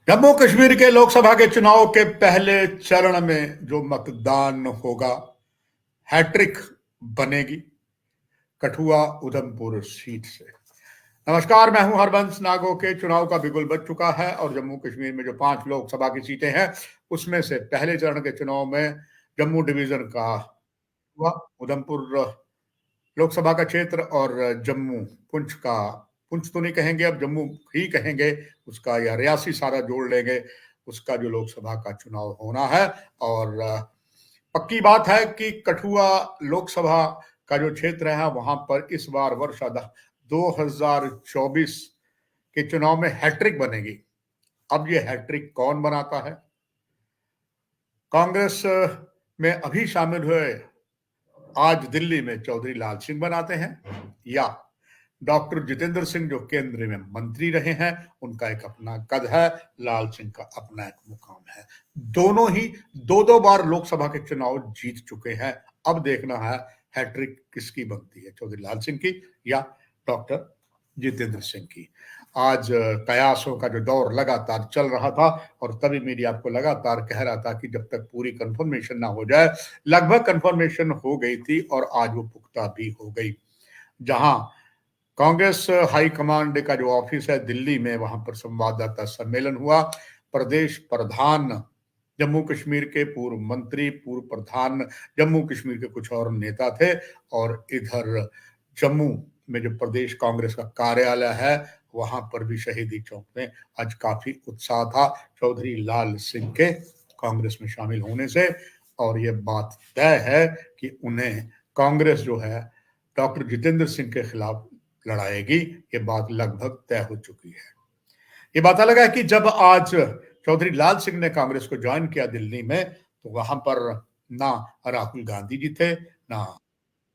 जम्मू कश्मीर के लोकसभा के चुनाव के पहले चरण में जो मतदान होगा, हैट्रिक बनेगी कठुआ उधमपुर सीट से। नमस्कार, मैं हूं हरबंस नागो। के चुनाव का बिगुल बज चुका है और जम्मू कश्मीर में जो 5 लोकसभा की सीटें हैं उसमें से पहले चरण के चुनाव में जम्मू डिवीजन का हुआ, उधमपुर लोकसभा का क्षेत्र और जम्मू पुंछ का, पुंछ तो नहीं कहेंगे, अब जम्मू ही कहेंगे उसका, या रियासी सारा जोड़ लेंगे, उसका जो लोकसभा का चुनाव होना है। और पक्की बात है कि कठुआ लोकसभा का जो क्षेत्र है वहां पर इस बार वर्ष 2024 के चुनाव में हैट्रिक बनेगी। अब ये हैट्रिक कौन बनाता है? कांग्रेस में अभी शामिल हुए आज दिल्ली में चौधरी लाल सिंह बनाते हैं, या डॉक्टर जितेंद्र सिंह जो केंद्र में मंत्री रहे हैं, उनका एक अपना कद है, लाल सिंह का अपना एक मुकाम है। दोनों ही दो दो बार लोकसभा के चुनाव जीत चुके हैं। अब देखना है हैट्रिक किसकी बनती है, चौधरी लाल सिंह की या डॉक्टर जितेंद्र सिंह की। आज कयासों का जो दौर लगातार चल रहा था और तभी मीडिया आपको लगातार कह रहा था कि जब तक पूरी कंफर्मेशन ना हो जाए, लगभग कंफर्मेशन हो गई थी और आज वो पुख्ता भी हो गई। जहां कांग्रेस हाईकमांड का जो ऑफिस है दिल्ली में, वहां पर संवाददाता सम्मेलन हुआ। प्रदेश प्रधान जम्मू कश्मीर के, पूर्व मंत्री, पूर्व प्रधान जम्मू कश्मीर के कुछ और नेता थे, और इधर जम्मू में जो प्रदेश कांग्रेस का कार्यालय है वहां पर भी शहीदी चौक में आज काफी उत्साह था चौधरी लाल सिंह के कांग्रेस में शामिल होने से। और ये बात तय है कि उन्हें कांग्रेस जो है डॉक्टर जितेंद्र सिंह के खिलाफ लड़ाएगी। ये बात लगभग तय हो चुकी है। ये बात अलग है कि जब आज चौधरी लाल सिंह ने कांग्रेस को ज्वाइन किया दिल्ली में, तो वहां पर ना राहुल गांधी जी थे, ना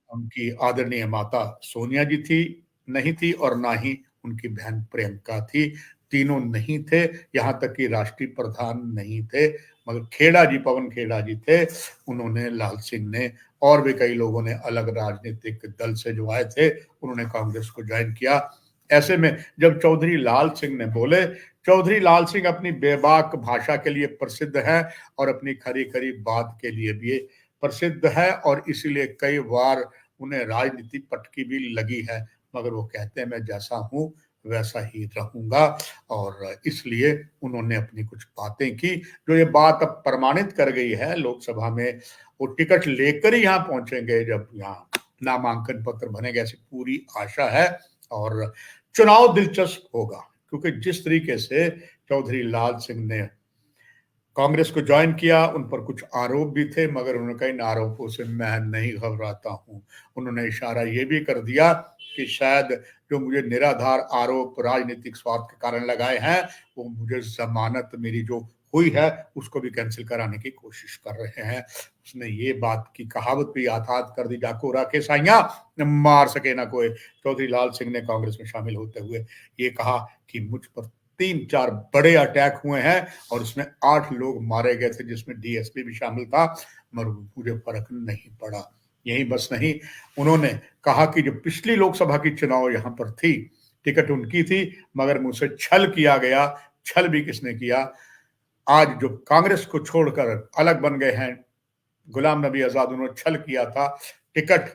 उनकी आदरणीय माता सोनिया जी थी, नहीं थी, और ना ही उनकी बहन प्रियंका थी। तीनों नहीं थे, यहां तक कि राष्ट्रीय प्रधान नहीं थे, मगर खेड़ा जी, पवन खेड़ा जी थे। उन्होंने, लाल सिंह ने और भी कई लोगों ने अलग राजनीतिक दल से जो आए थे, उन्होंने कांग्रेस को ज्वाइन किया। ऐसे में जब चौधरी लाल सिंह ने बोले, चौधरी लाल सिंह अपनी बेबाक भाषा के लिए प्रसिद्ध है और अपनी खरी खरी बात के लिए भी प्रसिद्ध है, और इसीलिए कई बार उन्हें राजनीति पटकी भी लगी है, मगर वो कहते हैं मैं जैसा हूं वैसा ही रहूंगा। और इसलिए उन्होंने अपनी कुछ बातें की, जो ये बात अब प्रमाणित कर गई है लोकसभा में। वो टिकट लेकर ही यहाँ पहुंचेंगे जब यहाँ नामांकन पत्र भरेंगे, ऐसी पूरी आशा है। और चुनाव दिलचस्प होगा, क्योंकि जिस तरीके से चौधरी लाल सिंह ने कांग्रेस को ज्वाइन किया, उन पर कुछ आरोप भी थे, मगर उन्होंने कहा इन आरोपों से मैं नहीं घबराता हूं। उन्होंने इशारा यह भी कर दिया कि शायद जो मुझे निराधार आरोप राजनीतिक स्वार्थ के कारण लगाए हैं, वो मुझे जमानत मेरी जो हुई है उसको भी कैंसिल कराने की कोशिश कर रहे हैं। उसने ये बात की कहावत भी याद कर दी, जाको राके साइया मार सके ना कोई। चौधरी लाल सिंह ने कांग्रेस में शामिल होते हुए ये कहा कि मुझ पर 3-4 बड़े अटैक हुए हैं और उसमें 8 लोग मारे गए थे, जिसमें डीएसपी भी शामिल था, मगर मुझे फर्क नहीं पड़ा। यही बस नहीं, उन्होंने कहा कि जो पिछली लोकसभा की चुनाव यहां पर थी, टिकट उनकी थी, मगर मुझसे छल किया गया। छल भी किसने किया? आज जो कांग्रेस को छोड़कर अलग बन गए हैं गुलाम नबी आजाद, उन्होंने छल किया था। टिकट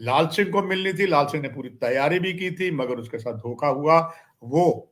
लाल सिंह को मिलनी थी, लाल सिंह ने पूरी तैयारी भी की थी, मगर उसके साथ धोखा हुआ। वो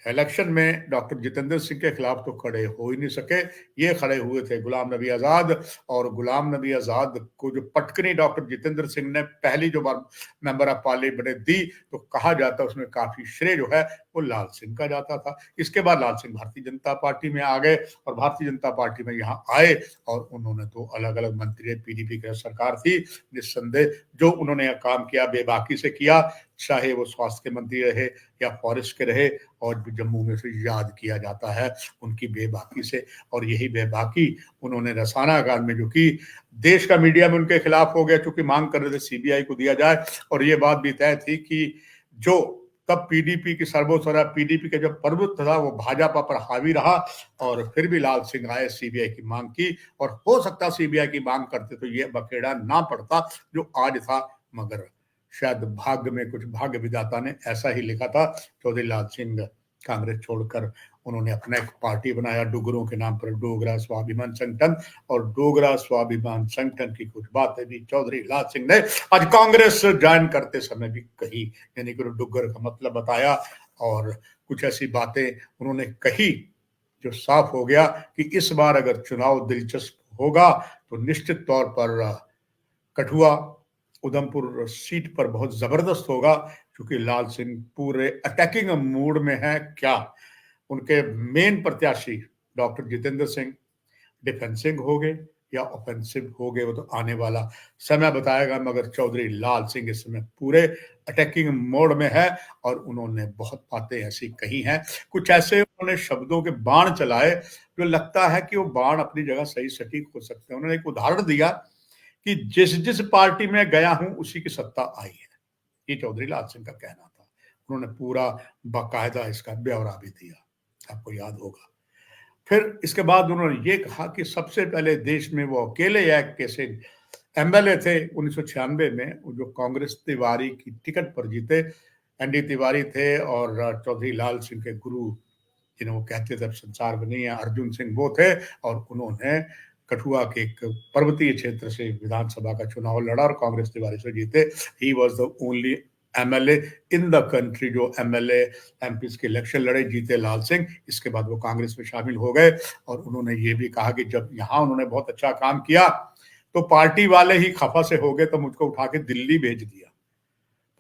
इलेक्शन में डॉक्टर जितेंद्र सिंह के खिलाफ तो खड़े हो ही नहीं सके, ये खड़े हुए थे गुलाम नबी आजाद। और गुलाम नबी आजाद को जो पटकनी डॉक्टर जितेंद्र सिंह ने पहली जो बार मेंबर ऑफ पार्लियामेंट दी, तो कहा जाता उसमें काफी श्रेय जो है वो लाल सिंह का जाता था। इसके बाद लाल सिंह भारतीय जनता पार्टी में आ गए और भारतीय जनता पार्टी में यहाँ आए और उन्होंने तो अलग अलग मंत्री, पीडीपी की सरकार थी, निस्संदेह जो उन्होंने काम किया बेबाकी से किया, चाहे वो स्वास्थ्य के मंत्री रहे या फॉरेस्ट के रहे, और भी जम्मू में से याद किया जाता है उनकी बेबाकी से। और यही बेबाकी उन्होंने रसाना कांड में जो की, देश का मीडिया में उनके खिलाफ हो गया, चूंकि मांग कर रहे थे सीबीआई को दिया जाए। और ये बात भी तय थी कि जो तब पीडीपी की सर्वोच्च, पीडीपी का जो प्रभुत्व था वो भाजपा पर हावी रहा, और फिर भी लाल सिंह आए, सीबीआई की मांग की, और हो सकता सीबीआई की मांग करते तो ये बखेड़ा ना पड़ता जो आज था, मगर शायद भाग्य में कुछ, भाग्य विधाता ने ऐसा ही लिखा था। चौधरी लाल सिंह कांग्रेस छोड़कर उन्होंने अपना एक पार्टी बनाया डुगरों के नाम पर, डोगरा स्वाभिमान संगठन। और डोगरा स्वाभिमान संगठन की कुछ बातें भी चौधरी लाल सिंह ने आज कांग्रेस ज्वाइन करते समय भी कही, यानी कि डुग्गर का मतलब बताया और कुछ ऐसी बातें उन्होंने कही जो साफ हो गया कि इस बार अगर चुनाव दिलचस्प होगा तो निश्चित तौर पर कठुआ उधमपुर सीट पर बहुत जबरदस्त होगा, क्योंकि लाल सिंह पूरे अटैकिंग मूड में है। क्या उनके मेन प्रत्याशी डॉक्टर जितेंद्र सिंह डिफेंसिव हो गए या ऑफेंसिव हो गए, वो तो आने वाला समय बताएगा, मगर चौधरी लाल सिंह इस समय पूरे अटैकिंग मोड में है और उन्होंने बहुत बातें ऐसी कही हैं, कुछ ऐसे उन्होंने शब्दों के बाण चलाए जो लगता है कि वो बाण अपनी जगह सही सटीक हो सकते हैं। उन्होंने एक उदाहरण दिया कि जिस जिस पार्टी में गया हूं उसी की सत्ता आई है, ये चौधरी लाल सिंह का कहना था। उन्होंने पूरा बाकायदा इसका ब्यौरा भी दिया, आपको याद होगा। फिर इसके बाद उन्होंने ये कहा कि सबसे पहले देश में वो अकेले एक कैसे एमएलए थे 1996 में, जो कांग्रेस तिवारी की टिकट पर जीते। एनडी तिवारी थे और चौधरी लाल सिंह के गुरु, जिन्हें वो कहते थे अब संसार में नहीं है, अर्जुन सिंह वो थे। और उन्होंने कठुआ के एक पर्वतीय क्षेत्र से विधानसभा का चुनाव लड़ा और कांग्रेस तिवारी से जीते। He was the only MLA in the country जो एमएलए एमपी के इलेक्शन लड़े, जीते लाल सिंह। इसके बाद वो कांग्रेस में शामिल हो गए और उन्होंने ये भी कहा कि जब यहाँ उन्होंने बहुत अच्छा काम किया तो पार्टी वाले ही खफा से हो गए, तो मुझको उठा के दिल्ली भेज दिया।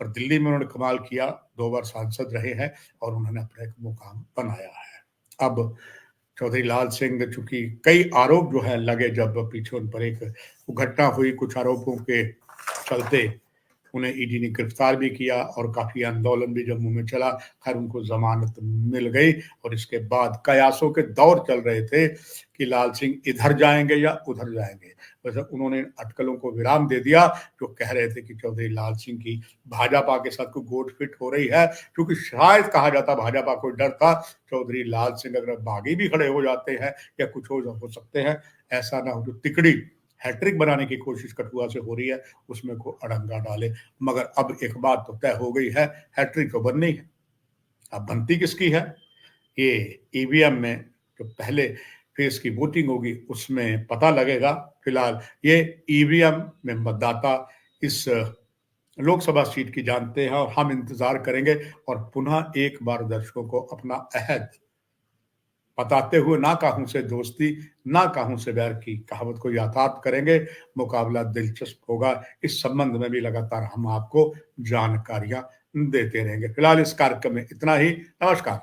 पर दिल्ली में उन्होंने कमाल किया, 2 बार सांसद रहे हैं और उन्होंने अपना एक मुकाम बनाया है। अब चौधरी लाल सिंह, चूंकि कई आरोप जो है लगे, जब पीछे उन पर एक घटना हुई, कुछ आरोपों के चलते उन्हें ईडी ने गिरफ्तार भी किया और काफी आंदोलन भी जम्मू में चला। खैर उनको जमानत मिल गई और इसके बाद कयासों के दौर चल रहे थे कि लाल सिंह इधर जाएंगे या उधर जाएंगे। वैसे उन्होंने अटकलों को विराम दे दिया, जो कह रहे थे कि चौधरी लाल सिंह की भाजपा के साथ कोई गोट फिट हो रही है, क्योंकि शायद कहा जाता भाजपा को डर था चौधरी लाल सिंह अगर बागी भी खड़े हो जाते हैं या कुछ हो सकते हैं, ऐसा ना हो जो तिकड़ी हैट्रिक बनाने की कोशिश कठुआ से हो रही है उसमें को अड़ंगा डाले। मगर अब एक बात तो तय हो गई है, हैट्रिक तो बननी है। अब बनती किसकी है, ये ईवीएम में जो पहले फेज की वोटिंग होगी उसमें पता लगेगा। फिलहाल ये ईवीएम में मतदाता इस लोकसभा सीट की जानते हैं और हम इंतजार करेंगे और पुनः एक बार दर्शकों को अपना अहद बताते हुए ना काहूं से दोस्ती ना काहूं से बैर की कहावत को याथार्थ करेंगे। मुकाबला दिलचस्प होगा, इस संबंध में भी लगातार हम आपको जानकारियां देते रहेंगे। फिलहाल इस कार्यक्रम में इतना ही। नमस्कार।